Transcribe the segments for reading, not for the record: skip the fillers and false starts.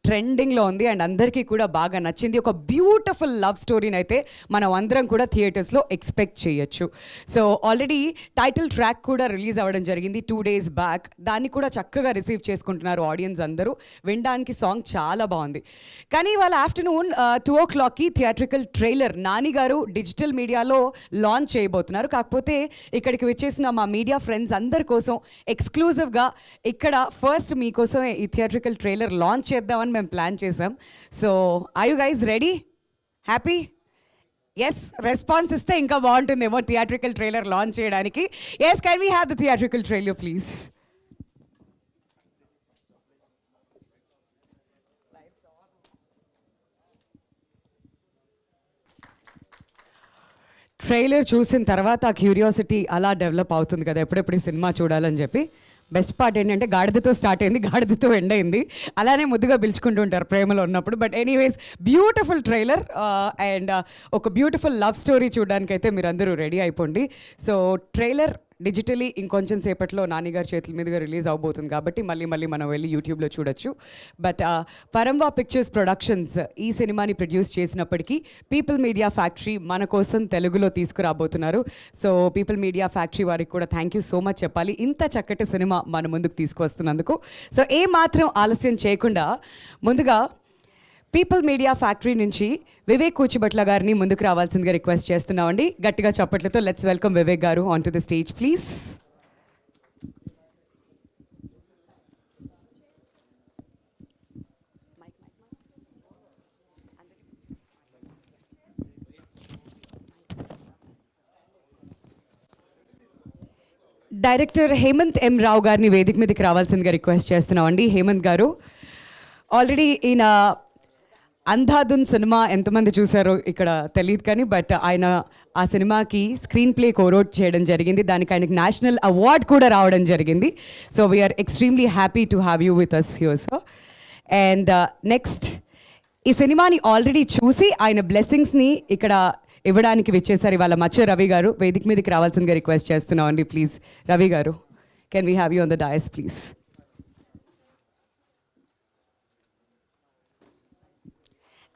ట్రెండింగ్లో ఉంది అండ్ అందరికీ కూడా బాగా నచ్చింది. ఒక బ్యూటిఫుల్ లవ్ స్టోరీని అయితే మనం అందరం కూడా థియేటర్స్లో ఎక్స్పెక్ట్ చేయొచ్చు. సో ఆల్రెడీ టైటిల్ ట్రాక్ కూడా రిలీజ్ అవ్వడం జరిగింది 2 days బ్యాక్. దాన్ని కూడా చక్కగా రిసీవ్ చేసుకుంటున్నారు ఆడియన్స్ అందరూ. వినడానికి సాంగ్ చాలా బాగుంది. కానీ ఇవాళ ఆఫ్టర్నూన్ 2 o'clockకి థియేట్రికల్ ట్రైలర్ నాని గారు డిజిటల్ మీడియాలో లాంచ్ చేయబోతున్నారు. కాకపోతే ఇక్కడికి వచ్చేసిన మా మీడియా ఫ్రెండ్స్ అందరి కోసం ఎక్స్క్లూజివ్గా ఇక్కడ ఫస్ట్ మీకోసం ఈ థియేట్రికల్ ట్రైలర్ లాంచ్ చేద్దామని మేము ప్లాన్ చేసాం. So are you guys ready? Happy? Yes, response ఇస్తే ఇంకా బాగుంటుందేమో థియేట్రికల్ ట్రైలర్ లాంచ్ చేయడానికి. Yes, can we have the theatrical trailer please? Trailer చూసిన తర్వాత ఆ క్యూరియాసిటీ అలా డెవలప్ అవుతుంది కదా, ఎప్పుడెప్పుడు ఈ సినిమా చూడాలని చెప్పి. బెస్ట్ పార్ట్ ఏంటంటే గాడిదతో స్టార్ట్ అయింది, గాడిదతో ఎండ్ అయింది. అలానే ముద్దుగా పిలుచుకుంటూ ఉంటారు ప్రేమలో ఉన్నప్పుడు. But anyways, beautiful trailer and ఒక బ్యూటిఫుల్ లవ్ స్టోరీ చూడడానికి అయితే మీరు అందరూ రెడీ అయిపోండి. సో ట్రైలర్ డిజిటలీ ఇంకొంచెం సేపట్లో నానిగారి చేతుల మీదుగా రిలీజ్ అవబోతుంది కాబట్టి మళ్ళీ మనం వెళ్ళి యూట్యూబ్లో చూడొచ్చు. బట్ పరంవా పిక్చర్స్ ప్రొడక్షన్స్ ఈ సినిమాని ప్రొడ్యూస్ చేసినప్పటికీ పీపుల్ మీడియా ఫ్యాక్టరీ మన కోసం తెలుగులో తీసుకురాబోతున్నారు. సో పీపుల్ మీడియా ఫ్యాక్టరీ వారికి కూడా థ్యాంక్ యూ సో మచ్ చెప్పాలి, ఇంత చక్కటి సినిమా మన ముందుకు తీసుకువస్తున్నందుకు. సో ఏ మాత్రం ఆలస్యం చేయకుండా ముందుగా పీపుల్ మీడియా ఫ్యాక్టరీ నుంచి వివేక్ కూచిభట్ల గారిని ముందుకు రావాల్సిందిగా రిక్వెస్ట్ చేస్తున్నామండి. గట్టిగా చప్పట్లతో let's welcome Vivek garu on to the stage please. Director Hemanth M Rao గారిని వేదిక మీదకి రావాల్సిందిగా రిక్వెస్ట్ చేస్తున్నామండి. హేమంత్ గారు ఆల్రెడీ ఈయన అంధాధున్ సినిమా ఎంతమంది చూసారో ఇక్కడ తెలియదు కానీ, బట్ ఆయన ఆ సినిమాకి స్క్రీన్ ప్లే కోరోట్ చేయడం జరిగింది. దానికి ఆయనకి నేషనల్ అవార్డ్ కూడా రావడం జరిగింది. So we're extremely happy to have you with us here sir. And next, ఈ సినిమాని ఆల్రెడీ చూసి ఆయన బ్లెస్సింగ్స్ని ఇక్కడ ఇవ్వడానికి విచ్చేసారు ఇవాళ మచ్చ రవి గారు. వేదిక మీదకి రావాల్సిందిగా రిక్వెస్ట్ చేస్తున్నాం అండి ప్లీజ్. రవి గారు, can we have you on the dais please?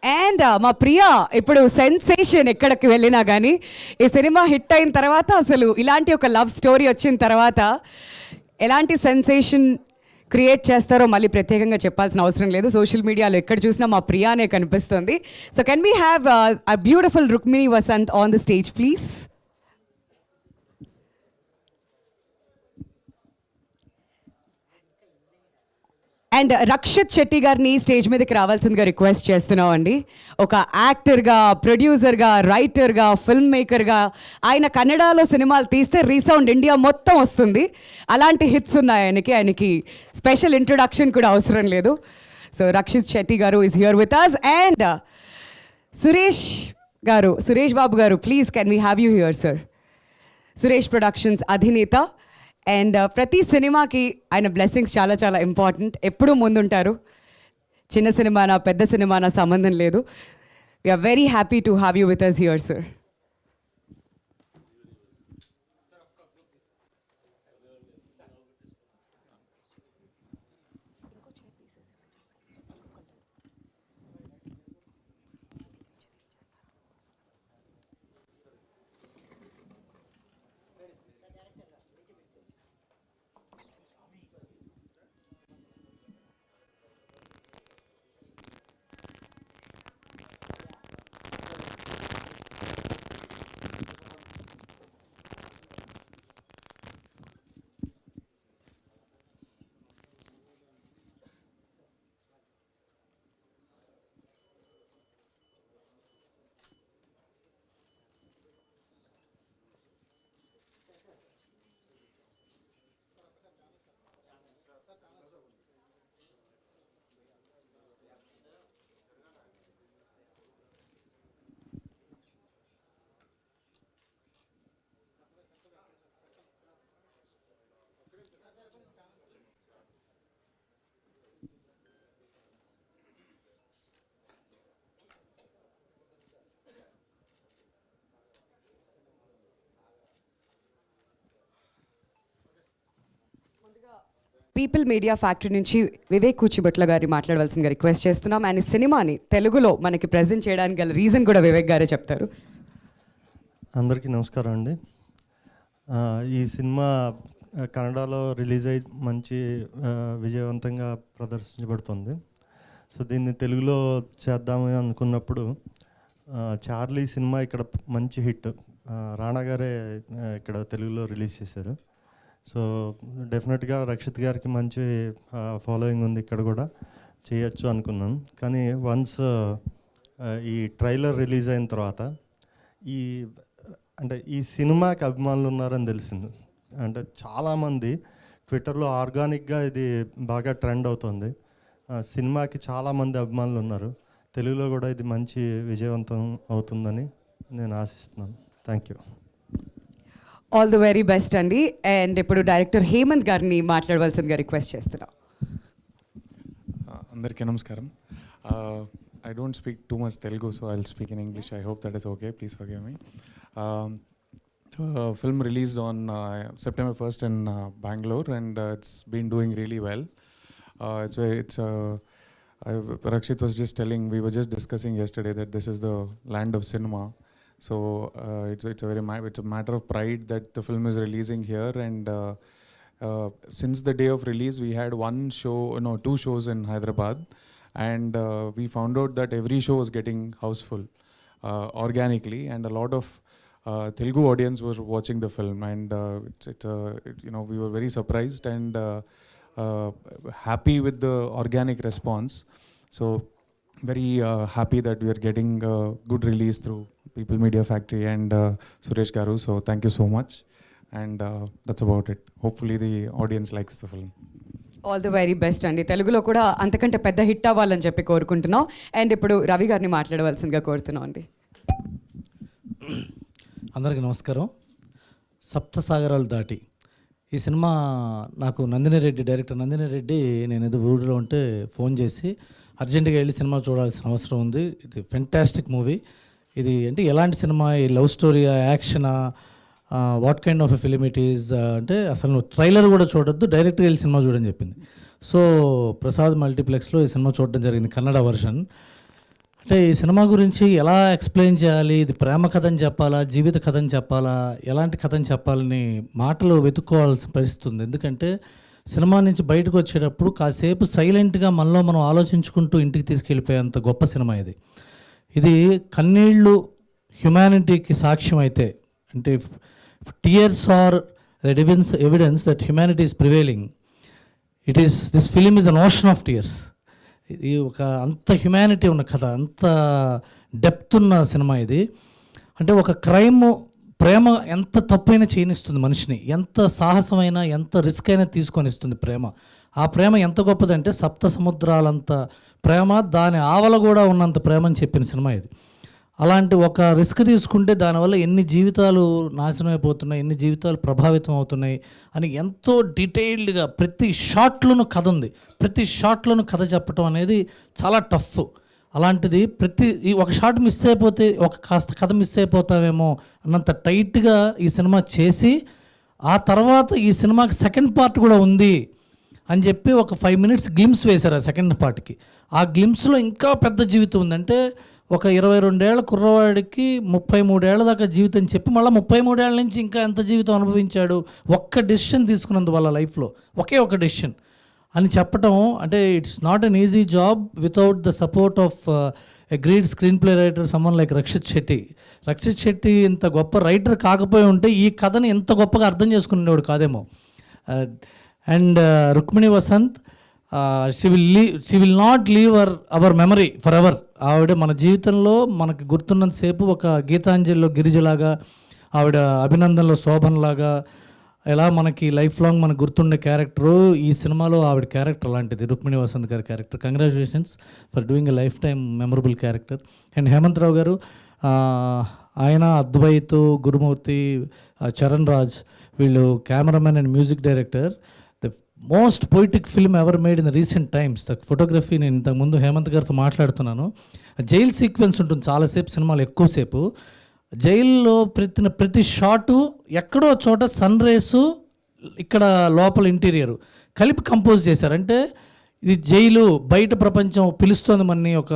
And మా ప్రియా ఇప్పుడు సెన్సేషన్ ఎక్కడికి వెళ్ళినా కానీ, ఈ సినిమా హిట్ అయిన తర్వాత అసలు ఇలాంటి ఒక లవ్ స్టోరీ వచ్చిన తర్వాత ఎలాంటి సెన్సేషన్ క్రియేట్ చేస్తారో మళ్ళీ ప్రత్యేకంగా చెప్పాల్సిన అవసరం లేదు. సోషల్ మీడియాలో ఎక్కడ చూసినా మా ప్రియానే కనిపిస్తుంది. So can we have a beautiful Rukmini Vasanth on the stage please? And Rakshit Shetty గారిని స్టేజ్ మీదకి రావాల్సిందిగా రిక్వెస్ట్ చేస్తున్నాం అండి. ఒక యాక్టర్గా, ప్రొడ్యూసర్గా, రైటర్గా, ఫిల్మ్ మేకర్గా ఆయన కన్నడలో సినిమాలు తీస్తే రీసౌండ్ ఇండియా మొత్తం వస్తుంది. అలాంటి హిట్స్ ఉన్నాయి ఆయనకి. ఆయనకి స్పెషల్ ఇంట్రొడక్షన్ కూడా అవసరం లేదు. So Rakshit Shetty garu is here with us. And Suresh Babu garu please can we have you here sir? Suresh productions అధినేత. అండ్ ప్రతి సినిమాకి ఆయన బ్లెస్సింగ్స్ చాలా చాలా ఇంపార్టెంట్. ఎప్పుడూ ముందుంటారు. చిన్న సినిమానా పెద్ద సినిమానా సంబంధం లేదు. We're very happy to have you with us here sir. People Media Factory నుంచి వివేక్ కూచిభట్ల గారి మాట్లాడవలసిందిగా రిక్వెస్ట్ చేస్తున్నాం. అండ్ ఈ సినిమాని తెలుగులో మనకి ప్రజెంట్ చేయడానికి గల రీజన్ కూడా వివేక్ గారే చెప్తారు. అందరికీ నమస్కారం అండి. ఈ సినిమా కన్నడలో రిలీజ్ అయ్యి మంచి విజయవంతంగా ప్రదర్శించబడుతుంది. సో దీన్ని తెలుగులో చేద్దామని అనుకున్నప్పుడు చార్లీ సినిమా ఇక్కడ మంచి హిట్, రాణా గారే ఇక్కడ తెలుగులో రిలీజ్ చేశారు. సో డెఫినెట్గా రక్షిత్ గారికి మంచి ఫాలోయింగ్ ఉంది, ఇక్కడ కూడా చేయొచ్చు అనుకున్నాను. కానీ వన్స్ ఈ ట్రైలర్ రిలీజ్ అయిన తర్వాత ఈ సినిమాకి అభిమానులు ఉన్నారని తెలిసింది. అంటే చాలామంది ట్విట్టర్లో ఆర్గానిక్గా ఇది బాగా ట్రెండ్ అవుతుంది. సినిమాకి చాలామంది అభిమానులు ఉన్నారు. తెలుగులో కూడా ఇది మంచి విజయవంతం అవుతుందని నేను ఆశిస్తున్నాను. Thank you. All the very best అండి. అండ్ ఇప్పుడు డైరెక్టర్ హేమంత్ గారిని మాట్లాడవలసిందిగా రిక్వెస్ట్ చేస్తున్నాం. అందరికీ నమస్కారం. I don't speak too much Telugu, so I'll speak in English. I hope that is okay. Please forgive me. The film released on September 1st in Bangalore, and it's been doing really well. Rakshit was just telling, we were just discussing yesterday that this is the land of cinema. So it's a matter of pride that the film is releasing here. And since the day of release, we had two shows in Hyderabad. And we found out that every show was getting houseful organically, and a lot of Telugu audience were watching the film, and we were very surprised and happy with the organic response. So very happy that we are getting a good release through People Media Factory and Suresh Garu. So thank you so much, and that's about it. Hopefully the audience likes the film. All the very best అండి. తెలుగులో కూడా అంతకంటే పెద్ద hit అవ్వాలని చెప్పి కోరుకుంటున్నాం. And ఇప్పుడు రవి గారిని మాట్లాడవలసిందిగా కోరుతున్నాం అండి. అందరికీ నమస్కారం. సప్త సాగరాలు దాటి ఈ సినిమా నాకు డైరెక్టర్ నందిని రెడ్డి నేను ఏదో ఊరిలో ఉంటే ఫోన్ చేసి అర్జెంటుగా వెళ్ళి సినిమా చూడాల్సిన అవసరం ఉంది, ఇది ఫెంటాస్టిక్ మూవీ, ఇది అంటే ఎలాంటి సినిమా, ఈ లవ్ స్టోరీయా, యాక్షనా, what kind of a film it is అంటే అసలు నువ్వు ట్రైలర్ కూడా చూడొద్దు, డైరెక్ట్గా వెళ్ళి సినిమా చూడని చెప్పింది. సో ప్రసాద్ మల్టీప్లెక్స్లో ఈ సినిమా చూడడం జరిగింది, కన్నడ వర్షన్. అంటే ఈ సినిమా గురించి ఎలా ఎక్స్ప్లెయిన్ చేయాలి, ఇది ప్రేమ కథని చెప్పాలా, జీవిత కథని చెప్పాలా, ఎలాంటి కథని చెప్పాలని మాటలు వెతుక్కోవాల్సిన పరిస్థితి ఉంది. ఎందుకంటే సినిమా నుంచి బయటకు వచ్చేటప్పుడు కాసేపు సైలెంట్గా మనలో మనం ఆలోచించుకుంటూ ఇంటికి తీసుకెళ్ళిపోయేంత గొప్ప సినిమా ఇది. ఇది కన్నీళ్ళు హ్యుమానిటీకి సాక్ష్యం అయితే, అంటే tears are the evidence that humanity is prevailing. This film is an ocean of tears. ఇది ఒక అంత హ్యుమానిటీ ఉన్న కథ, అంత డెప్త్ ఉన్న సినిమా ఇది. అంటే ఒక ప్రేమ ఎంత తప్పైనా చేయనిస్తుంది మనిషిని, ఎంత సాహసమైనా ఎంత రిస్క్ అయినా తీసుకొని ఇస్తుంది ప్రేమ. ఆ ప్రేమ ఎంత గొప్పదంటే సప్త సముద్రాలంత ప్రేమ, దాని ఆవల కూడా ఉన్నంత ప్రేమ అని చెప్పిన సినిమా ఇది. అలాంటి ఒక రిస్క్ తీసుకుంటే దానివల్ల ఎన్ని జీవితాలు నాశనం అయిపోతున్నాయి, ఎన్ని జీవితాలు ప్రభావితం అవుతున్నాయి అని ఎంతో డీటెయిల్డ్గా ప్రతి షాట్లోనూ కథ ఉంది, ప్రతి షాట్లోనూ కథ చెప్పడం అనేది చాలా టఫ్. అలాంటిది ఒక షాట్ మిస్ అయిపోతే కాస్త కథ మిస్ అయిపోతామేమో అన్నంత టైట్గా ఈ సినిమా చేసి, ఆ తర్వాత ఈ సినిమాకి సెకండ్ పార్ట్ కూడా ఉంది అని చెప్పి ఒక 5 minutes గ్లిమ్స్ వేశారు ఆ సెకండ్ పార్ట్కి. ఆ గ్లిమ్స్లో ఇంకా పెద్ద జీవితం ఉందంటే ఒక 22 ఏళ్ల కుర్రవాడికి 33 ఏళ్ల దాకా జీవితం చెప్పి మళ్ళీ 33 ఏళ్ల నుంచి ఇంకా ఎంత జీవితం అనుభవించాడు ఒక్క డెసిషన్ తీసుకున్నందు వాళ్ళ లైఫ్లో, ఒకే ఒక డెసిషన్ అని చెప్పటం. అంటే it's not an easy job without the support of a great screenplay writer someone like Rakshit Shetty. Rakshit Shetty ఇంత గొప్ప రైటర్ కాకపోయి ఉంటే ఈ కథని ఎంత గొప్పగా అర్థం చేసుకునేవాడు కాదేమో. And Rukmini Vasanth, she will not leave our memory forever. ఆవిడ మన జీవితంలో మనకు గుర్తున్నంతసేపు ఒక గీతాంజలిలో గిరిజలాగా, ఆవిడ అభినందనలో శోభన్లాగా, ఎలా మనకి లైఫ్ లాంగ్ మనకు గుర్తుండే క్యారెక్టరు ఈ సినిమాలో ఆవిడ క్యారెక్టర్ అలాంటిది, రుక్మిణి వసంత్ గారి character. Congratulations for doing a life time memorable character. And Hemanth Rao గారు, ఆయన అద్వైత్, గురుమూర్తి, చరణ్ రాజ్, వీళ్ళు cameraman and music director. Most poetic film ever made in the recent times. The photography, నేను ఇంతకుముందు హేమంత్ గారితో మాట్లాడుతున్నాను, జైల్ సీక్వెన్స్ ఉంటుంది చాలాసేపు సినిమాలో, ఎక్కువసేపు జైల్లో ప్రతి షాటు ఎక్కడో చోట సన్ రేసు, ఇక్కడ లోపల ఇంటీరియరు, కలిపి కంపోజ్ చేశారు. అంటే ఇది జైలు, బయట ప్రపంచం పిలుస్తోంది మనని, ఒక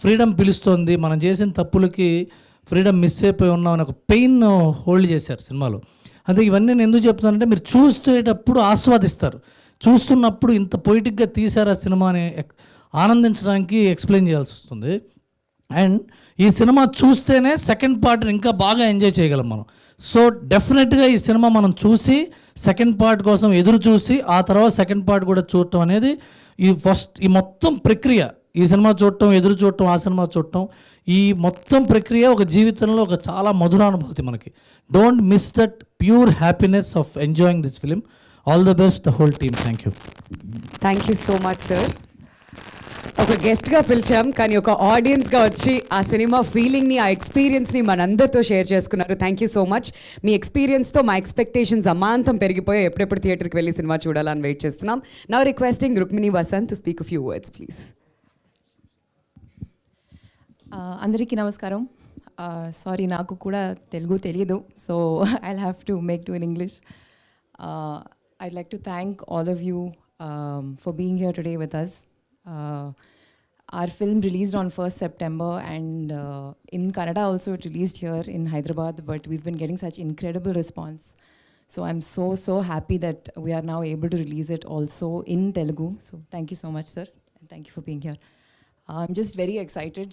ఫ్రీడమ్ పిలుస్తోంది, మనం చేసిన తప్పులకి ఫ్రీడమ్ మిస్ అయిపోయి ఉన్నాం అని ఒక పెయిన్ హోల్డ్ చేశారు సినిమాలో. అదే ఇవన్నీ నేను ఎందుకు చెప్తానంటే మీరు చూసేటప్పుడు ఆస్వాదిస్తారు, చూస్తున్నప్పుడు ఇంత పొయిటిక్గా తీశారు ఆ సినిమాని ఆనందించడానికి ఎక్స్ప్లెయిన్ చేయాల్సి వస్తుంది. అండ్ ఈ సినిమా చూస్తేనే సెకండ్ పార్ట్ని ఇంకా బాగా ఎంజాయ్ చేయగలం మనం. సో డెఫినెట్గా ఈ సినిమా మనం చూసి సెకండ్ పార్ట్ కోసం ఎదురు చూసి ఆ తర్వాత సెకండ్ పార్ట్ కూడా చూడటం అనేది ఈ మొత్తం ప్రక్రియ, ఈ సినిమా చూడటం, ఎదురు చూడటం, ఆ సినిమా చూడటం, ఈ మొత్తం ప్రక్రియ ఒక జీవితంలో ఒక చాలా మధురానుభూతి మనకి. Don't miss that pure happiness of enjoying this film. All the best the whole team. Thank you. Thank you so much sir. ఒక గెస్ట్గా పిలిచాం కానీ ఒక ఆడియన్స్గా వచ్చి ఆ సినిమా ఫీలింగ్ని, ఆ ఎక్స్పీరియన్స్ని మనందరితో షేర్ చేసుకున్నారు. Thank you so much. మీ ఎక్స్పీరియన్స్తో మా ఎక్స్పెక్టేషన్స్ అమాంతం పెరిగిపోయి ఎప్పుడెప్పుడు థియేటర్కి వెళ్ళి సినిమా చూడాలని వెయిట్ చేస్తున్నాం. Now requesting Rukmini Vasanth to speak a few words please. అందరికీ నమస్కారం. సారీ, నాకు కూడా తెలుగు తెలియదు, so I'll have to make do in English. I'd like to thank all of you for being here today with us. Our film released on 1st September and in Kannada also it released here in Hyderabad, but we've been getting such incredible response. So I'm so happy that we are now able to release it also in Telugu. So thank you so much, sir, and thank you for being here. I'm just very excited.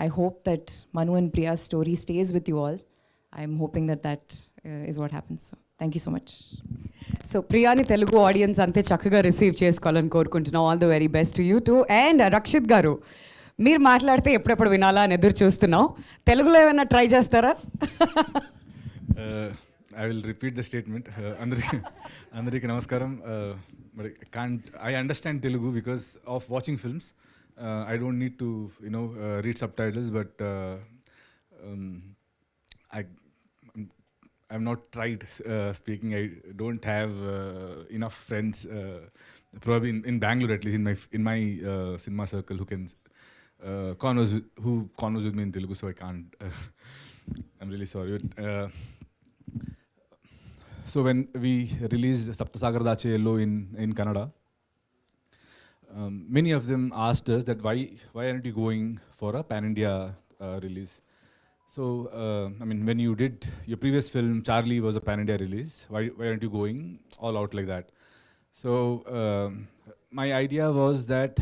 I hope that Manu and Priya's story stays with you all. I'm hoping that is what happens. So thank you so much. So ప్రియాని Telugu audience అంతే చక్కగా receive చేసుకోవాలని కోరుకుంటున్నాం. All the very best you too. And Rakshit గారు, మీరు మాట్లాడితే ఎప్పుడెప్పుడు వినాలా అని ఎదురు చూస్తున్నాం. తెలుగులో ఏమైనా ట్రై చేస్తారా? I will repeat the statement. అందరికీ నమస్కారం. I understand Telugu because of watching films. I don't need to read sub titles, but I've not tried speaking. I don't have enough friends, probably in Bangalore at least, in my cinema circle, who can converse with me in Telugu, so I can't. I'm really sorry. So when we released Sapta Sagaralu Dhaati in Kannada, many of them asked us that why aren't you going for a pan-India release? So, I mean, when you did your previous film, Charlie was a pan-India release. Why aren't you going all out like that? So, my idea was that,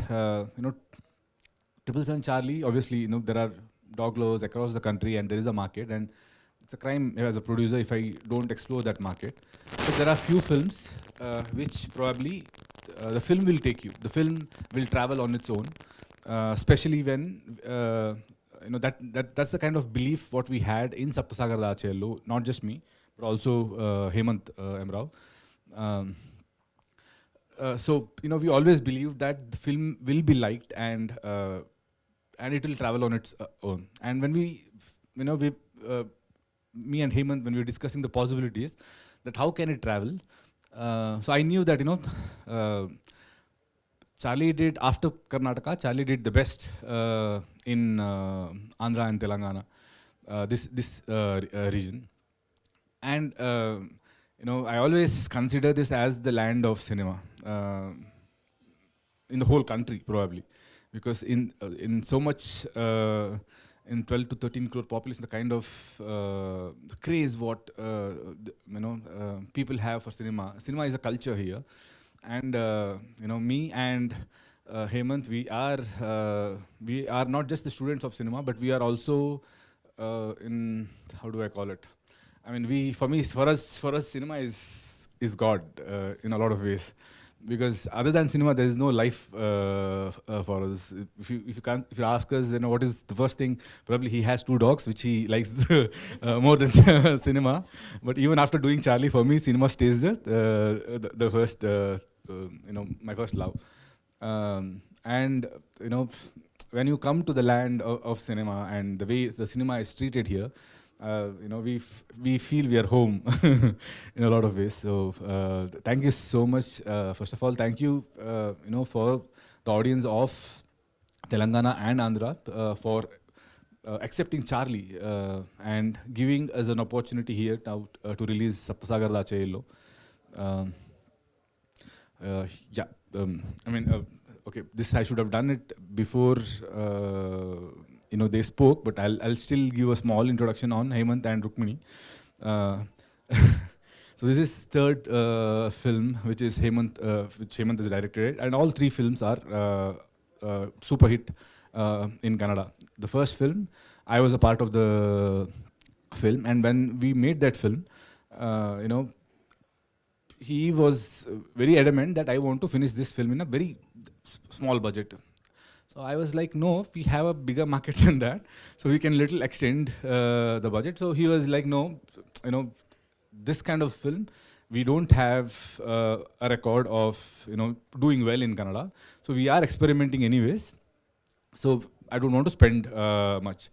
Triple Seven Charlie, obviously, there are dog lovers across the country and there is a market, and it's a crime as a producer if I don't explore that market. But there are few films which probably the film will take you. The film will travel on its own, especially when that's the kind of belief what we had in Sapta Sagaralu Dhaati, not just me, but also Hemanth Emrao. So we always believed that the film will be liked and it will travel on its own. And when me and Hemanth, when we were discussing the possibilities, that how can it travel, so I knew that Charlie did, after Karnataka, Charlie did the best in Andhra and Telangana, this region. And I always consider this as the land of cinema in the whole country, probably, because in so much in 12 to 13 crore population, the kind of craze what people have for cinema. Cinema is a culture here. And me and Hemanth, we are not just the students of cinema, but we are also in, how do I call it? I mean, for us, cinema is God in a lot of ways, because other than cinema, there is no life for us. If you ask us, what is the first thing? Probably he has 2 dogs, which he likes more than cinema. But even after doing Charlie, for me, cinema stays the first. My first love. And when you come to the land of cinema and the way the cinema is treated here, we feel we are home in a lot of ways. So thank you so much. First of all, thank you for the audience of Telangana and Andhra for accepting Charlie and giving us an opportunity here now to release Sapta Sagaralu Dhaati. yeah, I mean, okay, this I should have done it before they spoke, but I'll still give a small introduction on Hemanth and Rukmini. Uh, so this is third film which Hemanth has directed, and all three films are super hit in Kannada. The first film, I was a part of the film, and when we made that film, he was very adamant that I want to finish this film in a very small budget. So I was like, no, we have a bigger market than that, so we can little extend the budget. So he was like, no, this kind of film, we don't have a record of doing well in Kannada, so we are experimenting anyways. So I don't want to spend much.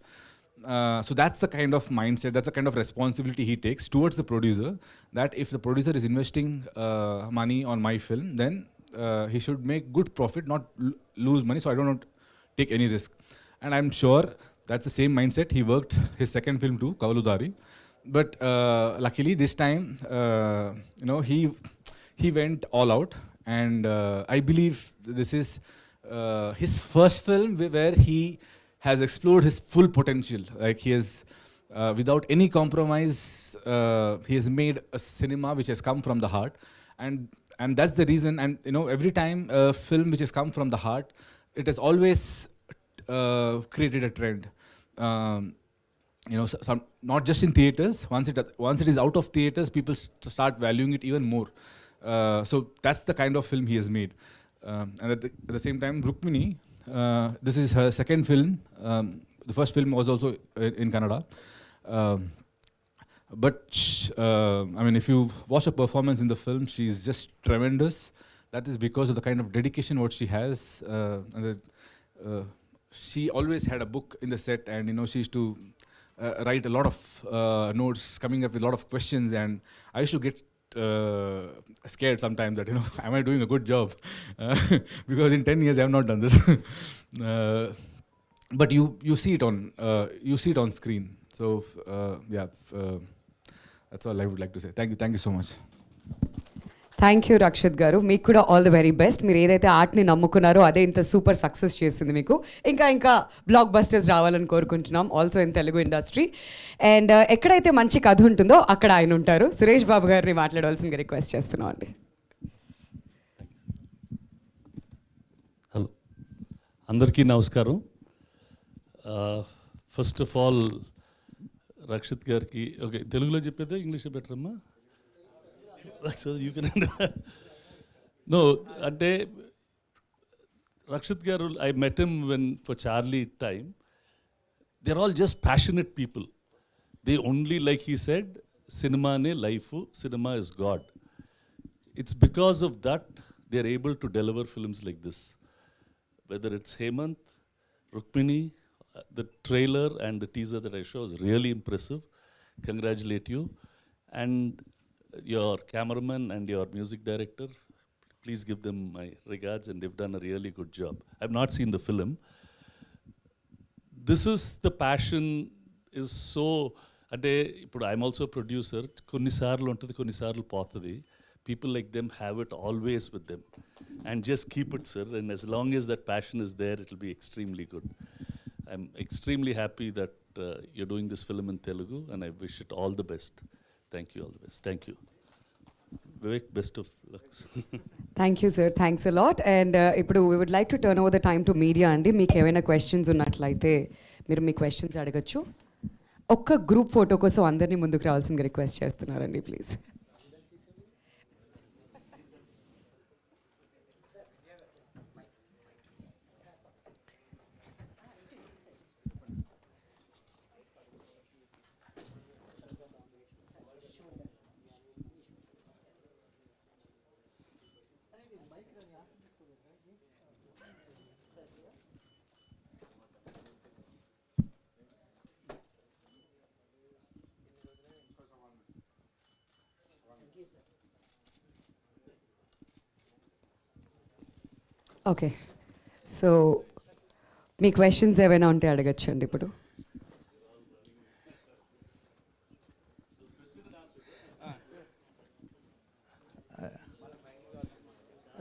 So that's the kind of mindset, that's the kind of responsibility he takes towards the producer, that if the producer is investing money on my film, then he should make good profit, not lose money, so I don't want to take any risk. And I'm sure that's the same mindset he worked his second film too, Kavalu Dari. But luckily this time, he went all out, and I believe this is his first film where he has explored his full potential. Like he has, without any compromise, he has made a cinema which has come from the heart, and that's the reason. And every time a film which has come from the heart, it has always created a trend. Not just in theaters. Once it is out of theaters, people start valuing it even more. So that's the kind of film he has made. And at the same time, Rukmini, this is her second film. The first film was also in Kannada. But I mean, if you watch her performance in the film, she's just tremendous. That is because of the kind of dedication what she has. She always had a book in the set, and she used to write a lot of notes, coming up with a lot of questions, and I used to get scared sometimes that am I doing a good job? Because in 10 years I have not done this. But you see it on screen. So that's all I would like to say. Thank you so much. Thank you Rakshit garu, మీకు కూడా all the very best. మీరు ఏదైతే ఆర్ట్ని నమ్ముకున్నారో అదే ఇంత super success చేసింది మీకు. ఇంకా black busters రావాలని కోరుకుంటున్నాం, also in Telugu industry. And ఎక్కడైతే మంచి కథ ఉంటుందో అక్కడ ఆయన ఉంటారు. సురేష్ బాబు గారిని మాట్లాడవలసిందిగా రిక్వెస్ట్ చేస్తున్నాం అండి. హలో, అందరికీ నమస్కారం. ఫస్ట్ ఆఫ్ ఆల్ రక్షిత్ గారికి, ఓకే తెలుగులో చెప్పేదే ఇంగ్లీష్ బెటర్ అమ్మా? So you can no, ante Rakshit garu, I met him when for Charlie time. They're all just passionate people. They only, like he said, cinema ne life, cinema is God. It's because of that they're able to deliver films like this. Whether it's Hemanth, Rukmini, the trailer and the teaser that I show is really impressive. Congratulate you. And your cameraman and your music director, please give them my regards, and they've done a really good job. I've not seen the film. This is the passion is so, ante ipudu I'm also a producer, konni saarlu untadi konni saarlu potadi. People like them have it always with them, and just keep it, sir, and as long as that passion is there, it will be extremely good. I'm extremely happy that you're doing this film in Telugu, and I wish it all the best. Thank you, all the best. Thank you. Vivek, best of luck. Thank you sir, thanks a lot. And ఇప్పుడు we would like to turn over the time to media అండి. మీకు ఏమైనా questions ఉన్నట్లయితే మీరు మీ questions అడగచ్చు. ఒక్క group photo కోసం అందరినీ ముందుకు రావాల్సిందిగా రిక్వెస్ట్ చేస్తున్నారండి, please. Okay, so me questions ఏమైనా ఉంటే అడగచ్చండి ఇప్పుడు.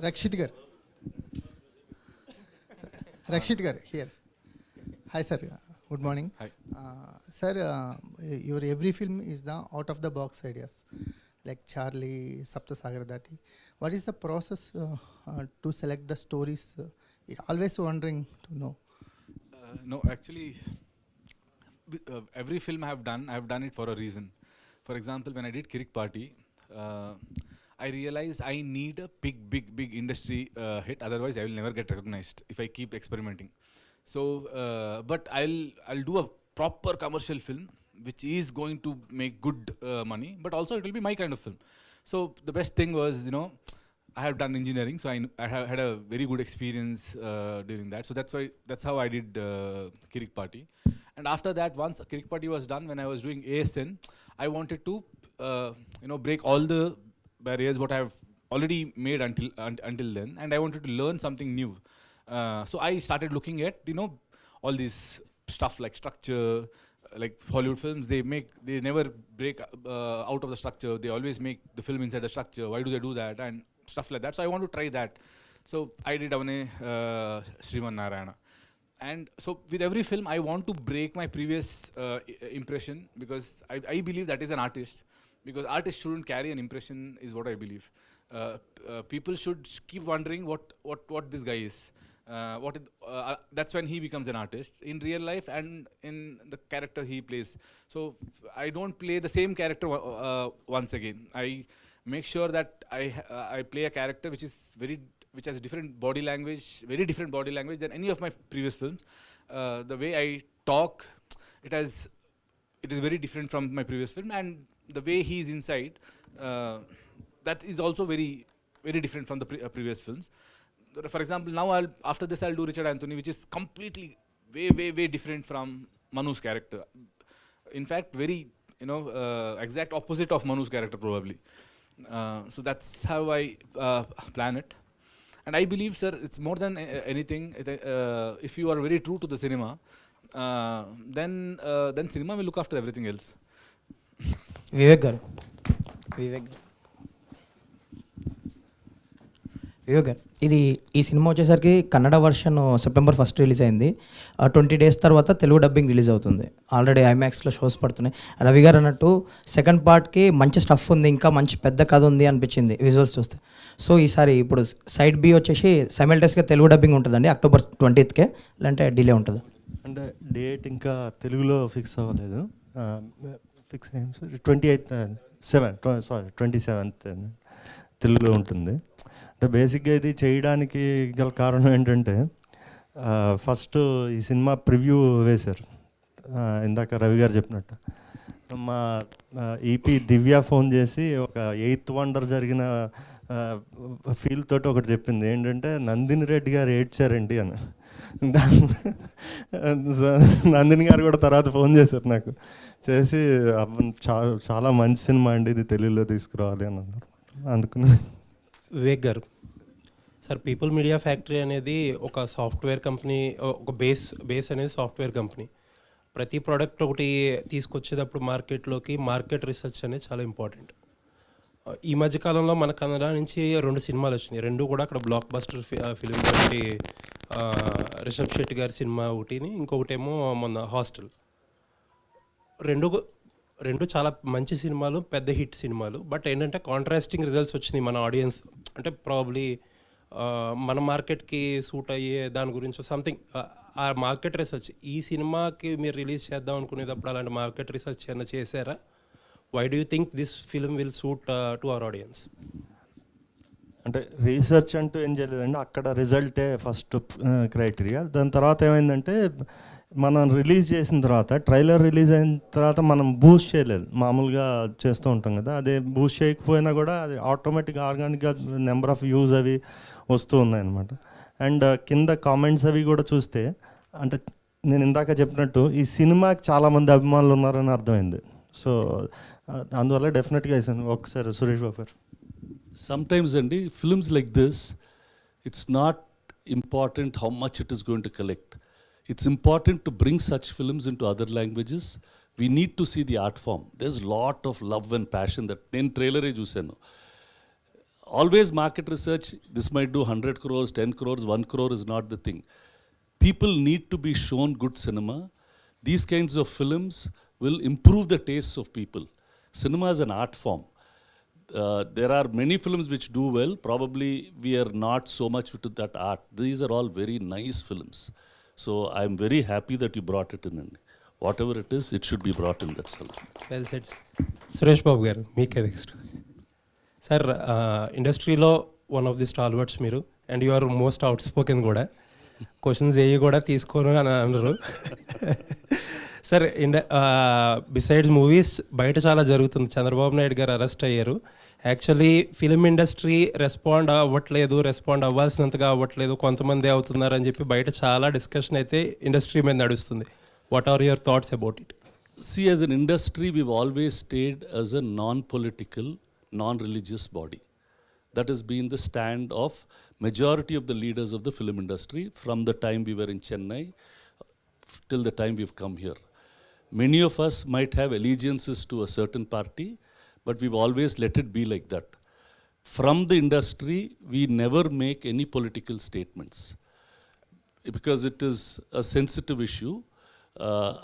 Rakshit gar. Rakshit gar, here. Hi sir, good morning. Hi. Sir, your every film is the out of the box ideas, like Charlie, Sapta Sagaralu Dhaati. What is the process to select the stories? Always wondering to know. No, actually, every film I have done it for a reason. For example, when I did Kirik Party, I realized I need a big industry hit. Otherwise, I will never get recognized if I keep experimenting. So, but I'll do a proper commercial film which is going to make good money, but also it will be my kind of film. So the best thing was, you know, I have done engineering, so I have had a very good experience during that. So that's how I did Kirik Party. And after that, once Kirik Party was done, when I was doing ASN, I wanted to break all the barriers what I have already made until then, and I wanted to learn something new. So I started looking at all this stuff like structure, like Hollywood films. They never break out of the structure. They always make the film inside the structure. Why do they do that and stuff like that? So I want to try that. So I did Avane Sriman Narayana. And so with every film, I want to break my previous impression, because I believe that is an artist. Because artists shouldn't carry an impression, is what I believe. People should keep wondering what this guy is. That's when he becomes an artist in real life and in the character he plays. So I don't play the same character once again. I make sure that I play a character which has different body language, very different body language than any of my previous films. The way I talk, it is very different from my previous film, and the way he is inside, that is also very different from the previous films. For example, now after this I'll do Richard Anthony, which is completely way different from Manu's character. In fact, very exact opposite of Manu's character probably. So that's how I plan it. And I believe, sir, it's more than anything. If you are very true to the cinema, then cinema will look after everything else. Vivek గారు ఇది ఈ cinema వచ్చేసరికి Kannada version September 1 release అయింది. 20 days తర్వాత Telugu dubbing release అవుతుంది. Already ఐమాక్స్లో shows పడుతున్నాయి. రవి గారు అన్నట్టు సెకండ్ పార్ట్కి మంచి స్టఫ్ ఉంది, ఇంకా మంచి పెద్ద కథ ఉంది అనిపించింది విజువల్స్ చూస్తే. సో ఈసారి ఇప్పుడు సైడ్ బి వచ్చేసి సైమల్టేనియస్గా తెలుగు డబ్బింగ్ ఉంటుందండి October 20th, లేదంటే డిలే ఉంటుంది? అంటే డేట్ ఇంకా తెలుగులో ఫిక్స్ అవ్వలేదు. ఫిక్స్ అయ్యాం సార్ 27th తెలుగులో ఉంటుంది. అంటే బేసిక్గా ఇది చేయడానికి గల కారణం ఏంటంటే, ఫస్ట్ ఈ సినిమా ప్రివ్యూ వేశారు ఇందాక రవి గారు చెప్పినట్టు. మా ఈపీ దివ్య ఫోన్ చేసి ఒక 8th wonder జరిగిన ఫీల్ తోటి ఒకటి చెప్పింది, ఏంటంటే నందిని రెడ్డి గారు ఏడ్చారండి అని. నందిని గారు కూడా తర్వాత ఫోన్ చేశారు నాకు, చేసి చాలా మంచి సినిమా అండి, ఇది తెలుగులో తీసుకురావాలి అని అన్నారు. అందుకని వివేక్ గారు, సార్ పీపుల్ మీడియా ఫ్యాక్టరీ అనేది ఒక సాఫ్ట్వేర్ కంపెనీ, ఒక బేస్ అనేది సాఫ్ట్వేర్ కంపెనీ. ప్రతి ప్రోడక్ట్ ఒకటి తీసుకొచ్చేటప్పుడు మార్కెట్ రీసెర్చ్ అనేది చాలా ఇంపార్టెంట్. ఈ మధ్యకాలంలో మన కన్నడ నుంచి 2 సినిమాలు వచ్చినాయి. 2 కూడా అక్కడ బ్లాక్ బస్టర్ ఫిలిం ఒకటి రిషబ్ శెట్టి గారి సినిమా ఒకటిని, ఇంకొకటేమో మొన్న హాస్టల్. రెండు చాలా మంచి సినిమాలు, పెద్ద హిట్ సినిమాలు. బట్ ఏంటంటే కాంట్రాస్టింగ్ రిజల్ట్స్ వచ్చినాయి మన ఆడియన్స్. అంటే ప్రాబ్లీ మన మార్కెట్కి సూట్ అయ్యే దాని గురించి సంథింగ్ ఆ మార్కెట్ రీసెర్చ్ ఈ సినిమాకి మీరు రిలీజ్ చేద్దాం అనుకునేటప్పుడు అలాంటి మార్కెట్ రీసెర్చ్ ఏమైనా చేశారా? Why do you think this film will suit to our audience? అంటే రీసెర్చ్ అంటూ ఏం చేయలేదండి, అక్కడ రిజల్టే ఫస్ట్ క్రైటీరియా. దాని తర్వాత ఏమైందంటే, మనం రిలీజ్ చేసిన తర్వాత, ట్రైలర్ రిలీజ్ అయిన తర్వాత మనం బూస్ట్ చేయలేదు, మామూలుగా చేస్తూ ఉంటాం కదా. అదే బూస్ట్ చేయకపోయినా కూడా అది ఆటోమేటిక్గా ఆర్గానిక్గా నెంబర్ ఆఫ్ వ్యూస్ అవి వస్తూ ఉన్నాయన్నమాట. అండ్ కింద కామెంట్స్ అవి కూడా చూస్తే, అంటే నేను ఇందాక చెప్పినట్టు ఈ సినిమాకి చాలామంది అభిమానులు ఉన్నారని అర్థమైంది. సో అందువల్ల డెఫినెట్గా వేసాను. ఒకసారి సురేష్ బాబు గారు. Sometimes అండి films like this, it's not important how much it is going to collect. It's important to bring such films into other languages. We need to see the art form. There's a lot of love and passion that నేను ట్రైలరే చూశాను. always market research, this might do 100 crores, 10 crores, 1 crore is not the thing. People need to be shown good cinema. These kinds of films will improve the tastes of people. Cinema is an art form. There are many films which do well. Probably we are not so much into that art. These are all very nice films. So I'm very happy that you brought it in. And whatever it is, it should be brought in. That's all. Well set. Suresh Babu గారు మీకే next. Sir ఇండస్ట్రీలో one of the stalwarts మీరు, and you are most outspoken కూడా. Questions ఏవి కూడా తీసుకోను అని అన్నారు. సార్ బిసైడ్స్ మూవీస్ బయట చాలా జరుగుతుంది. చంద్రబాబు నాయుడు గారు అరెస్ట్ అయ్యారు. యాక్చువల్లీ ఫిలిం ఇండస్ట్రీ రెస్పాండ్ అవ్వాల్సినంతగా అవ్వట్లేదు, కొంతమంది అవుతున్నారు అని చెప్పి బయట చాలా డిస్కషన్ అయితే ఇండస్ట్రీ మీద నడుస్తుంది. What are your thoughts about it? See, as an industry, we've always stayed as a non-political, non-religious body. That has been the stand of majority of the leaders of the film industry from the time we were in Chennai till the time we've come here. Many of us might have allegiances to a certain party, but we've always let it be like that. From the industry, we never make any political statements because it is a sensitive issue.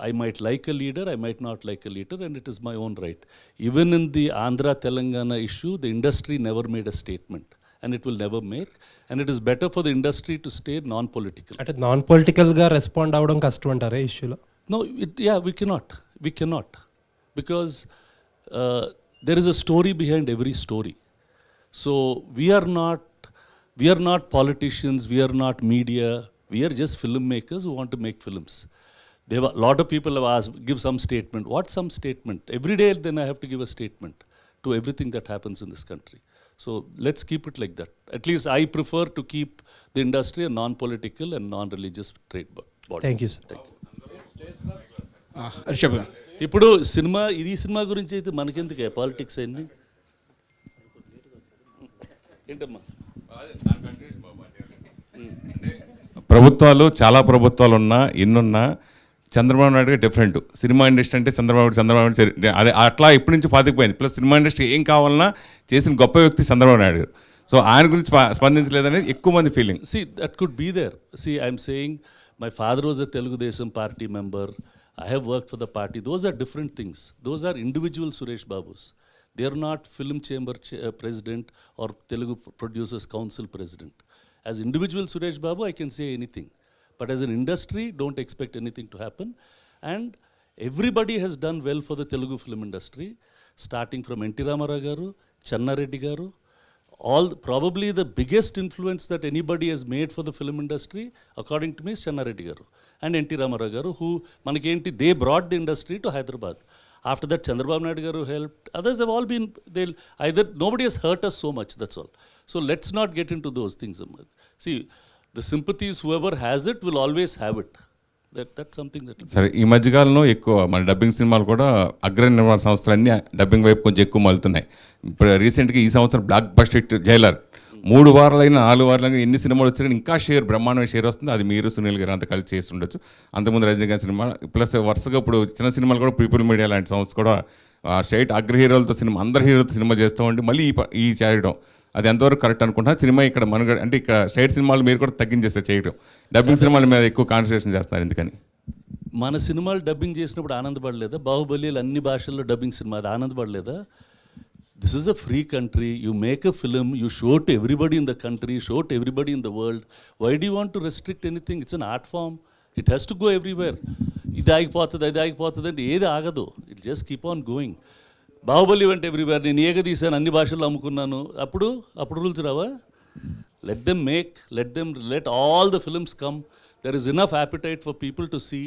I might like a leader, I might not like a leader, and it is my own right. Even in the Andhra Telangana issue, the industry never made a statement, and it will never make. And it is better for the industry to stay non-political. అంటే non పొలిటికల్గా respond అవ్వడం కష్టం అంటారా ఇష్యూలో? No, we cannot. We cannot. Because there is a story behind every story. So we are not politicians, we are not media, we are just filmmakers who want to make films. There were a lot of people have asked, give some statement. What some statement? Every day then I have to give a statement to everything that happens in this country. So let's keep it like that. At least I prefer to keep the industry a non-political and non-religious trade body. Thank you sir. ఇప్పుడు ఈ cinema గురించి అయితే మనకెందుకే politics అన్ని ఏంటమ్మా? చాలా ప్రభుత్వాలు ఉన్నా ఎన్నున్నా చంద్రబాబు నాయుడు గారు డిఫరెంట్. సినిమా ఇండస్ట్రీ అంటే చంద్రబాబు అదే అట్లా ఇప్పటి నుంచి పాతికిపోయింది. ప్లస్ సినిమా ఇండస్ట్రీ ఏం కావాలన్నా చేసిన గొప్ప వ్యక్తి చంద్రబాబు నాయుడు గారు. సో ఆయన గురించి స్పందించలేదనేది ఎక్కువ మంది feeling. See, that could be there. See, I'm saying my father was a Telugu Desam party member. I have worked for the party. Those are different things. Those are individual Suresh Babus. They are not film chamber president or Telugu Producers Council president. As individual Suresh Babu, I can say anything. But as an industry, don't expect anything to happen. And everybody has done well for the Telugu film industry, starting from N.T. Ramarao garu, Channa Reddy garu. Probably the biggest influence that anybody has made for the film industry, according to me, is Channa Reddy garu and N.T. Ramarao garu, who they brought the industry to Hyderabad. After that, Chandrababu Naidu garu helped. Others have all been, nobody has hurt us so much, that's all. So let's not get into those things. See, the sympathies, whoever has it will always have it. That's something that... సరే, ఈ మధ్యకాలంలో ఎక్కువ మన dubbing సినిమాలు కూడా అగ్ర నిర్మాణ సంస్థలన్నీ డబ్బింగ్ వైపు కొంచెం ఎక్కువ మలుతున్నాయి. ఇప్పుడు రీసెంట్గా ఈ సంవత్సరం బ్లాక్ బస్టర్ హిట్ జైలర్ 3 వారాలైనా 4 వారాలైనా ఎన్ని సినిమాలు వచ్చినా ఇంకా బ్రహ్మాండమైన షేర్ వస్తుంది. అది మీరు సునీల్ గారు అంతా కలిసి చేసి ఉండొచ్చు. అంతకుముందు రజనీకాంత్ సినిమా ప్లస్ వరుసగా ఇప్పుడు చిన్న సినిమాలు కూడా పీపుల్ మీడియా లాంటి సంస్థ కూడా స్ట్రైట్ అగ్ర హీరోలతో సినిమా అందరు హీరోలతో సినిమా చేస్తూ ఉండి మళ్ళీ ఈ చేయడం అది ఎంతవరకు కరెక్ట్ అనుకుంటున్నా? సినిమా ఇక్కడ మనుగడ అంటే ఇక్కడ స్ట్రైట్ సినిమాలు మీరు కూడా తగ్గించేస్తే చేయడం, డబ్బింగ్ సినిమాల మీద ఎక్కువ కాన్సన్ట్రేషన్ చేస్తున్నారు ఎందుకని? మన సినిమాలు డబ్బింగ్ చేసినప్పుడు ఆనందపడలేదా? బాహుబలిలు అన్ని భాషల్లో డబ్బింగ్ సినిమా, అది ఆనందపడలేదా? This is a free country. You make a film, you show to everybody in the country, show to everybody in the world. Why do you want to restrict anything? It's an art form. It has to go everywhere. ఇది ఆగిపోతుంది అంటే ఏది ఆగదు. It just keep on going. Baahubali went everywhere. నేను తీసాను, అన్ని భాషల్లో అమ్ముకున్నాను. అప్పుడు రూల్స్ రావా? Let all the films come. There is enough appetite for people to see.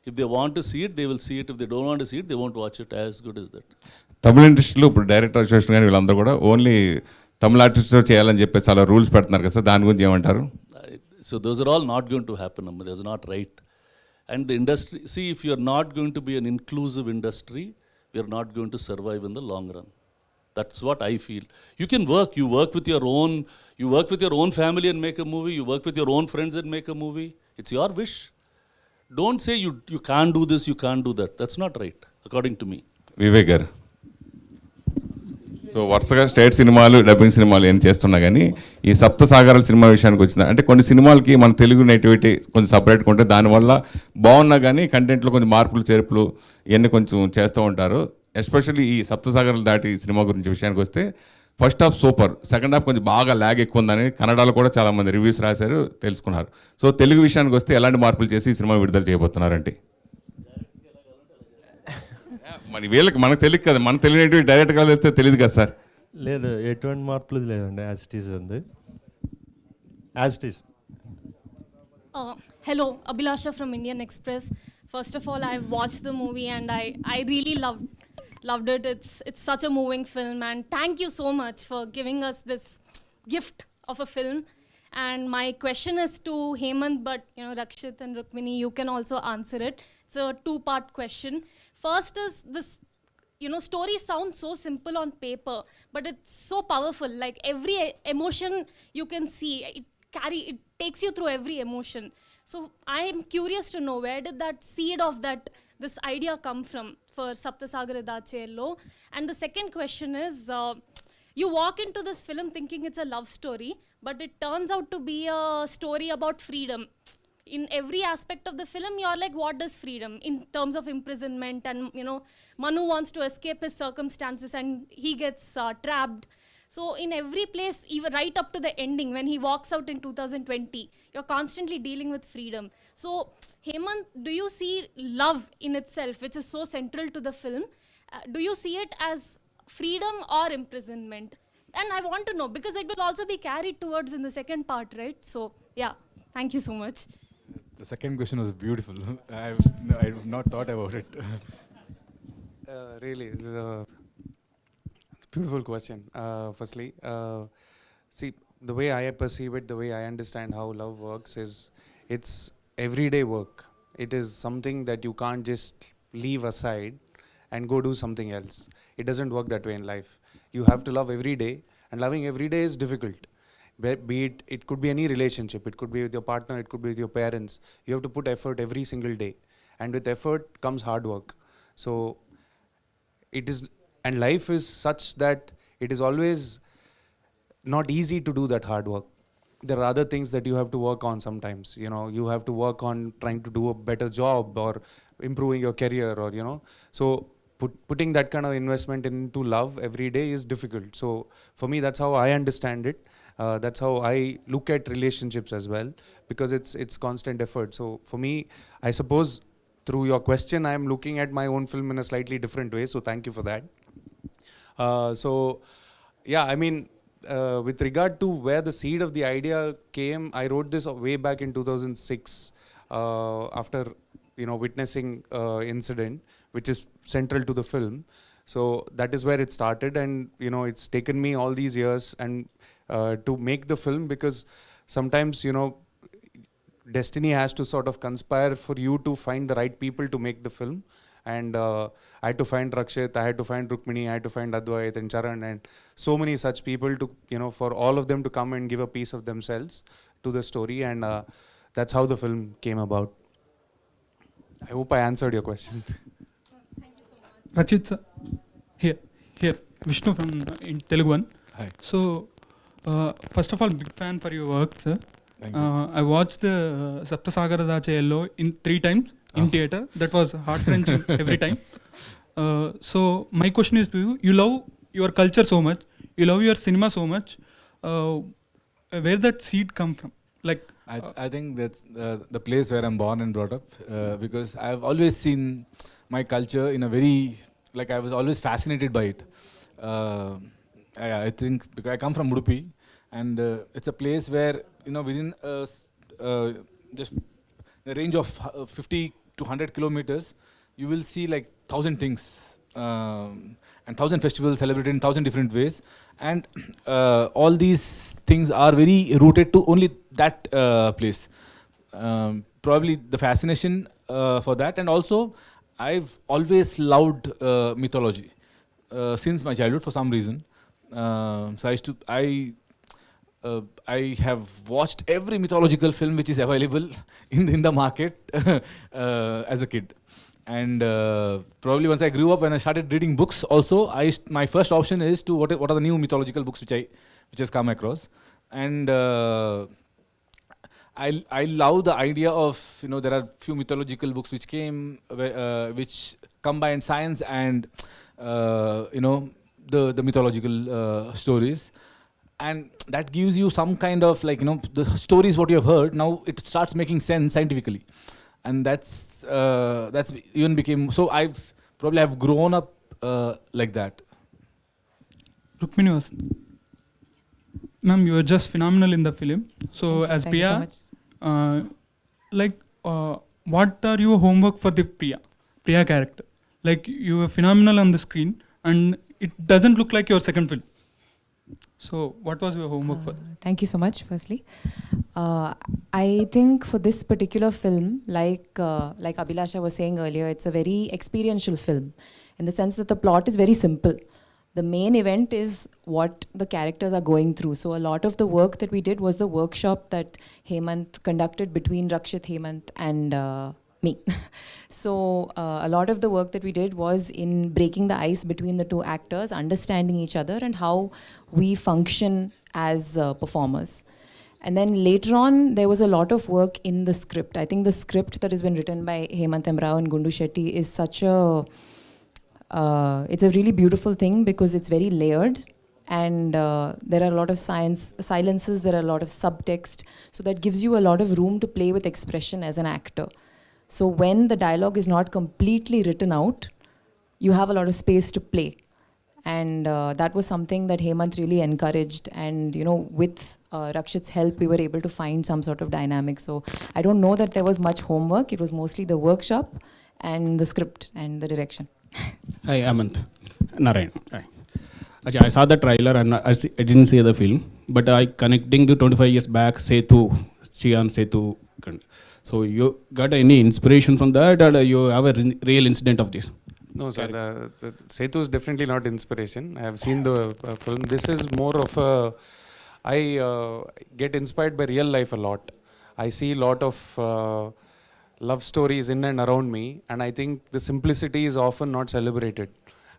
If they want to see it, they will see it. If they don't want to see it, they won't watch it. As good as that. తమిళ ఇండస్ట్రీలో ఇప్పుడు director association కానీ వీళ్ళందరూ కూడా only తమిళ ఆర్టిస్ట్తో చేయాలని చెప్పి చాలా rules పెడుతున్నారు కదా సార్, దాని గురించి ఏమంటారు? So those are all not going to happen. That's not right. And the industry, see, if you are not going to be an inclusive industry, we are not going to survive in the long run. That's what I feel. You can work. You work with your own family and make a movie. You work with your own friends and make a movie. It's your wish. Don't say you can't do this, you can't do that. That's not right, according to me. Vivek గారు. So వరుసగా state సినిమాలు dubbing సినిమాలు ఏం చేస్తున్నా కానీ ఈ సప్త సాగరాల cinema విషయానికి వచ్చింది అంటే కొన్ని సినిమాలకి మన తెలుగు నేటివిటీ కొంచెం సపరేట్గా ఉంటే దానివల్ల బాగున్నా కానీ కంటెంట్లో కొంచెం మార్పులు చేర్పులు ఇవన్నీ కొంచెం చేస్తూ ఉంటారు. ఎస్పెషల్లీ ఈ సప్త సాగరాలు దాటి సినిమా గురించి విషయానికి వస్తే first half super, second half కొంచెం బాగా ల్యాగ్ ఎక్కువ ఉందని కన్నడలో కూడా చాలామంది రివ్యూస్ రాశారు, తెలుసుకున్నారు. సో తెలుగు విషయానికి వస్తే ఎలాంటి మార్పులు చేసి ఈ సినిమా విడుదల చేయబోతున్నారంటే మన వీళ్ళకి మనకు తెలియదు కదా, మనకు తెలియనివి డైరెక్ట్గా వెళ్తే తెలియదు కదా సార్. లేదు, ఎటువంటి మార్పులు లేదండి, యాజ్ ఇట్ ఈజ్ ఉంది, as it is. Hello, Abhilasha from Indian Express. First of all, I watched the movie and I really loved it. It's such a moving film, and thank you so much for giving us this gift of a film. And my question is to Hemanth, but Rakshit and Rukmini, you can also answer it. It's a two-part question. First is this, story sounds so simple on paper, but it's so powerful. Like every emotion you can see, it takes you through every emotion. So I am curious to know, where did that seed of this idea come from for Sapta Sagaralu Dhaati? And the second question is, you walk into this film thinking it's a love story, but it turns out to be a story about freedom. In every aspect of the film, you're like, what does freedom? In terms of imprisonment, and Manu wants to escape his circumstances and he gets trapped. So in every place, even right up to the ending, when he walks out in 2020, you're constantly dealing with freedom. So Hemanth, do you see love in itself, which is so central to the film? Do you see it as freedom or imprisonment? And I want to know, because it will also be carried towards in the second part, right? So yeah, thank you so much. The second question was beautiful. I've not thought about it. Really, beautiful question. Firstly, see, the way I perceive it, the way I understand how love works is it's everyday work. It is something that you can't just leave aside and go do something else. It doesn't work that way in life. You have to love every day, and loving every day is difficult. Be it could be any relationship, it could be with your partner, it could be with your parents. You have to put effort every single day, and with effort comes hard work. So it is, and life is such that it is always not easy to do that hard work. There are other things that you have to work on sometimes. You have to work on trying to do a better job or improving your career, or so putting that kind of investment into love every day is difficult. So for me, that's how I understand it. That's how I look at relationships as well, because it's constant effort. So for me, I suppose through your question, I am looking at my own film in a slightly different way. So thank you for that. So yeah, I mean, with regard to where the seed of the idea came, I wrote this way back in 2006 after witnessing incident which is central to the film. So that is where it started, and it's taken me all these years and to make the film, because sometimes destiny has to sort of conspire for you to find the right people to make the film. And I had to find Rakshit, I had to find Rukmini, I had to find Advait and Charan, and so many such people to for all of them to come and give a piece of themselves to the story, and that's how the film came about. I hope I answered your question. Rakshit sir, here, Vishnu from in Telugu one. Hi. So, first of all, big fan for your work, sir. Thank you. I watched the Sapta Sagaralu Dhaati in 3 times in theater. That was heart-wrenching every time. So, my question is to you: you love your culture so much, you love your cinema so much. Where that seed come from? Like, I think that's the place where I'm born and brought up, because I've always seen my culture in a very, like, I was always fascinated by it. I think because I come from Udupi, and it's a place where within just the range of 50 to 100 kilometers, you will see like 1,000 things and 1,000 festivals celebrated in 1,000 different ways, and all these things are very rooted to only that place. Probably the fascination for that, and also I've always loved mythology since my childhood for some reason. So I have watched every mythological film which is available in the market as a kid. And probably once I grew up and I started reading books also, my first option is to what are the new mythological books which has come across. And I love the idea of, there are few mythological books which which combine science and, the mythological stories. And that gives you some kind of the stories what you have heard, now it starts making sense scientifically. And that's even became, so I've probably have grown up like that. Rukmini was, ma'am, you were just phenomenal in the film. So as Thank you so Priya, much. what are your homework for the Priya character? Like, you were phenomenal on the screen, and it doesn't look like your second film. So what was your homework for? Thank you so much, firstly. I think for this particular film, like Abhilasha was saying earlier, it's a very experiential film in the sense that the plot is very simple. The main event is what the characters are going through. So a lot of the work that we did was the workshop that Hemanth conducted between Rakshit, Hemanth and me. So a lot of the work that we did was in breaking the ice between the two actors, understanding each other and how we function as performers. And then later on, there was a lot of work in the script. I think the script that has been written by Hemanth Rao and Gundu Shetty is such a, it's a really beautiful thing because it's very layered. And there are a lot of silences, there are a lot of subtext. So that gives you a lot of room to play with expression as an actor. So when the dialogue is not completely written out, you have a lot of space to play. And that was something that Hemanth really encouraged. And with Rakshit's help, we were able to find some sort of dynamic. So I don't know that there was much homework. It was mostly the workshop and the script and the direction. Hi, Hemanth. Narayan. Hi. I saw the trailer and I didn't see the film. But I connecting to 25 years back, Setu, Chian Setu. So you got any inspiration from that, or you have a real incident of this? No, sir. Setu is definitely not inspiration. I have seen the film. This is more of a, I get inspired by real life a lot. I see a lot of love stories in and around me, and I think the simplicity is often not celebrated.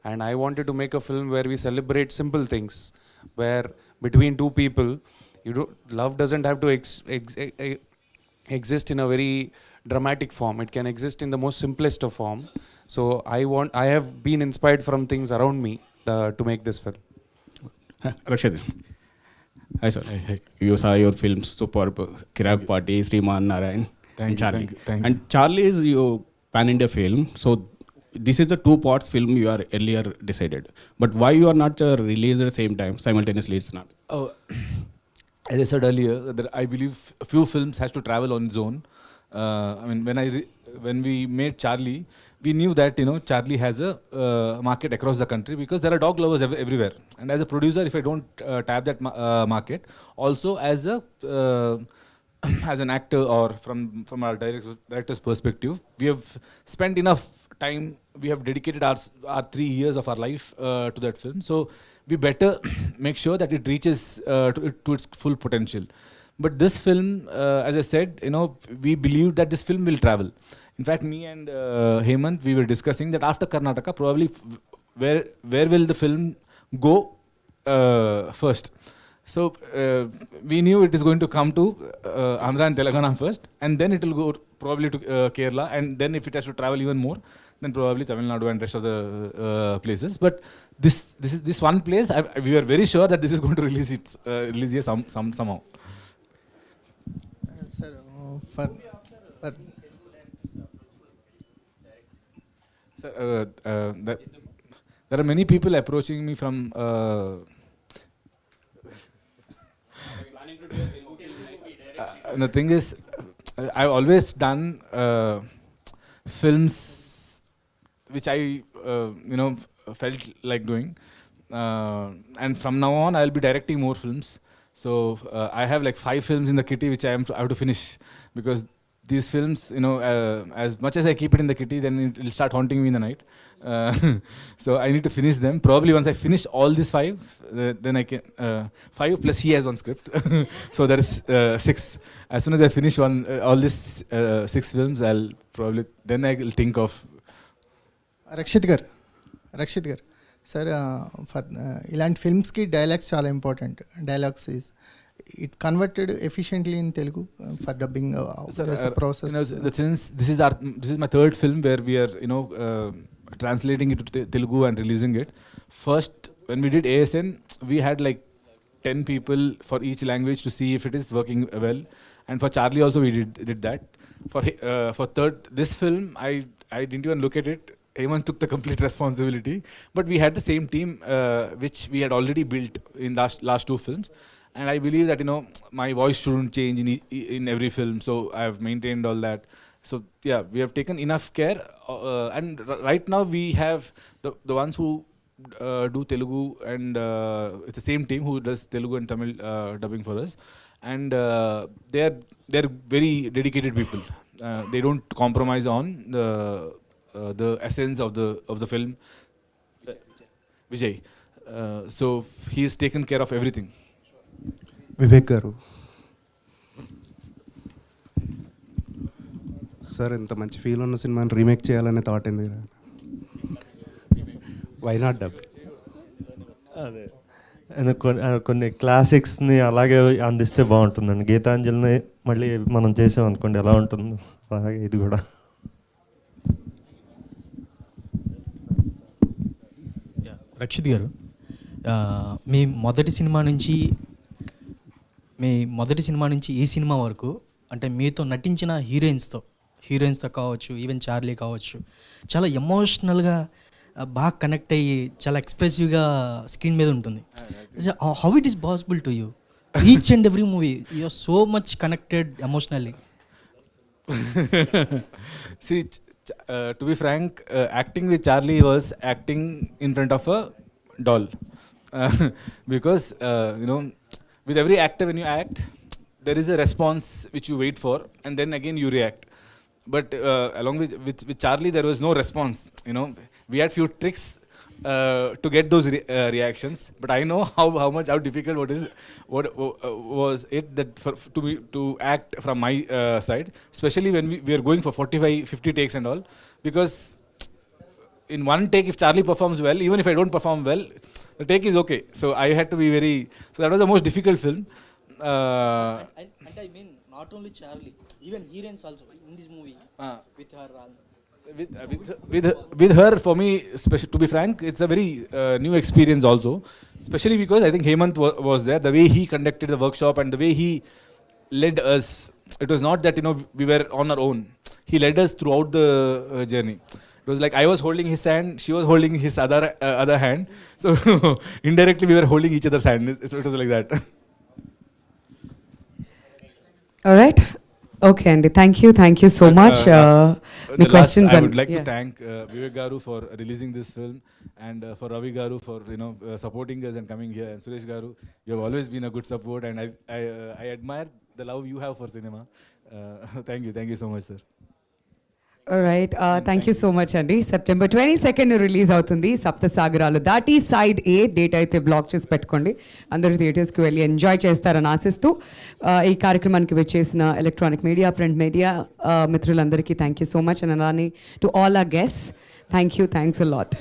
And I wanted to make a film where we celebrate simple things, where between two people, love doesn't have to exist in a very dramatic form. It can exist in the most simplest of form. So I have been inspired from things around me to make this film. Rakshit. Hi sir. Hey. You saw your films, superb. Kirak Party, Sriman, Narayan, and Charlie. Thank you. And Charlie is your pan-India film. So this is a 2 parts film you are earlier decided. But why you are not released at the same time, simultaneously it's not? Oh, as I said earlier, that I believe a few films has to travel on its own. I mean, when we made Charlie, we knew that Charlie has a market across the country because there are dog lovers everywhere. And as a producer, if I don't tap that market, also as a as an actor or from our director's perspective, we have spent enough time. We have dedicated our 3 years of our life to that film. So we better make sure that it reaches to its full potential. But this film, as I said, we believe that this film will travel. In fact, me and Hemanth, we were discussing that after Karnataka, probably where will the film go first. So we knew it is going to come to Andhra and Telangana first, and then it will go probably to Kerala, and then if it has to travel even more, then probably Tamil Nadu and rest of the places. But this one place, we were very sure that this is going to release here somehow. Sir, there are many people approaching me from. And the thing is, I've always done films which I felt like doing, and from now on I'll be directing more films. So I have like 5 films in the kitty which I have to finish, because these films, as much as I keep it in the kitty, then it will start haunting me in the night. So I need to finish them. Probably once I finish all these 5, then I can 5 plus he has 1 script. So there is 6. As soon as I finish all these 6 films, then I will think of Rakshit garu sir, for ఇలాంటి ఫిల్మ్స్కి dialogues చాలా important. Dialogues is it converted efficiently in Telugu for dubbing process. Since this is my third film where we are translating it to Telugu and releasing it. First, when we did ASN, we had like 10 people for each language to see if it is working well. And for Charlie also we did that. For this film, I didn't even look at it. Hemanth took the complete responsibility. But we had the same team which we had already built in last two films. And I believe that my voice shouldn't change in every film. So I have maintained all that. So yeah, we have taken enough care. And right now we have the ones who do Telugu, and it's the same team who does Telugu and Tamil dubbing for us. And they're very dedicated people. They don't compromise on the essence of the film. Vijay. So he has taken care of everything. Vivek గారు, sir ఇంత మంచి feel ఉన్న సినిమాని remake చేయాలనే thought ఏంది? Why not dub? అదే కొన్ని క్లాసిక్స్ని అలాగే అందిస్తే బాగుంటుందండి. గీతాంజలిని మళ్ళీ మనం చేసాం అనుకోండి ఎలా ఉంటుంది, అలాగే ఇది కూడా. రక్షిత్ గారు, మీ మొదటి సినిమా నుంచి ఈ సినిమా వరకు అంటే మీతో నటించిన హీరోయిన్స్తో కావచ్చు, ఈవెన్ చార్లీ కావచ్చు, చాలా ఎమోషనల్గా బాగా కనెక్ట్ అయ్యి చాలా ఎక్స్ప్రెసివ్గా స్క్రీన్ మీద ఉంటుంది. How it is possible to you? Each and every movie you are so much connected emotionally. See, to be frank, acting with Charlie was acting in front of a doll. Because with every actor, when you act, there is a response which you wait for, and then again you react. But along with Charlie, there was no response. We had few tricks to get those reactions. But I know how difficult what was it that to act from my side, especially when we are going for 45-50 takes and all. Because in one take, if Charlie performs well, even if I don't perform well, the take is okay. So I had to be so that was the most difficult film. And I mean, not only Charlie, even heroines also in this movie with her. With her, for me, to be frank, it's a very new experience also. Especially because I think Hemanth was there. The way he conducted the workshop and the way he led us, it was not that we were on our own. He led us throughout the journey. It was like I was holding his hand, she was holding his other hand. So indirectly we were holding each other's hand. It was like that. All right. Okay, Andy. Thank you so much. My questions. I would like to thank Vivek Garu for releasing this film, and for Ravi Garu for supporting us and coming here, and Suresh Garu, you have always been a good support, and I admire the love you have for cinema. Thank you so much, sir. All right. Thank you so much, Andy. September 22nd release అవుతుంది సప్త సాగరాలు దాటి side ఏ. Date అయితే black చేసి పెట్టుకోండి. అందరూ థియేటర్స్కి వెళ్ళి enjoy చేస్తారని ఆశిస్తూ ఈ కార్యక్రమానికి వచ్చేసిన ఎలక్ట్రానిక్ మీడియా, ప్రింట్ మీడియా మిత్రులందరికీ thank you so much. And అలానే to all our guests thanks a lot.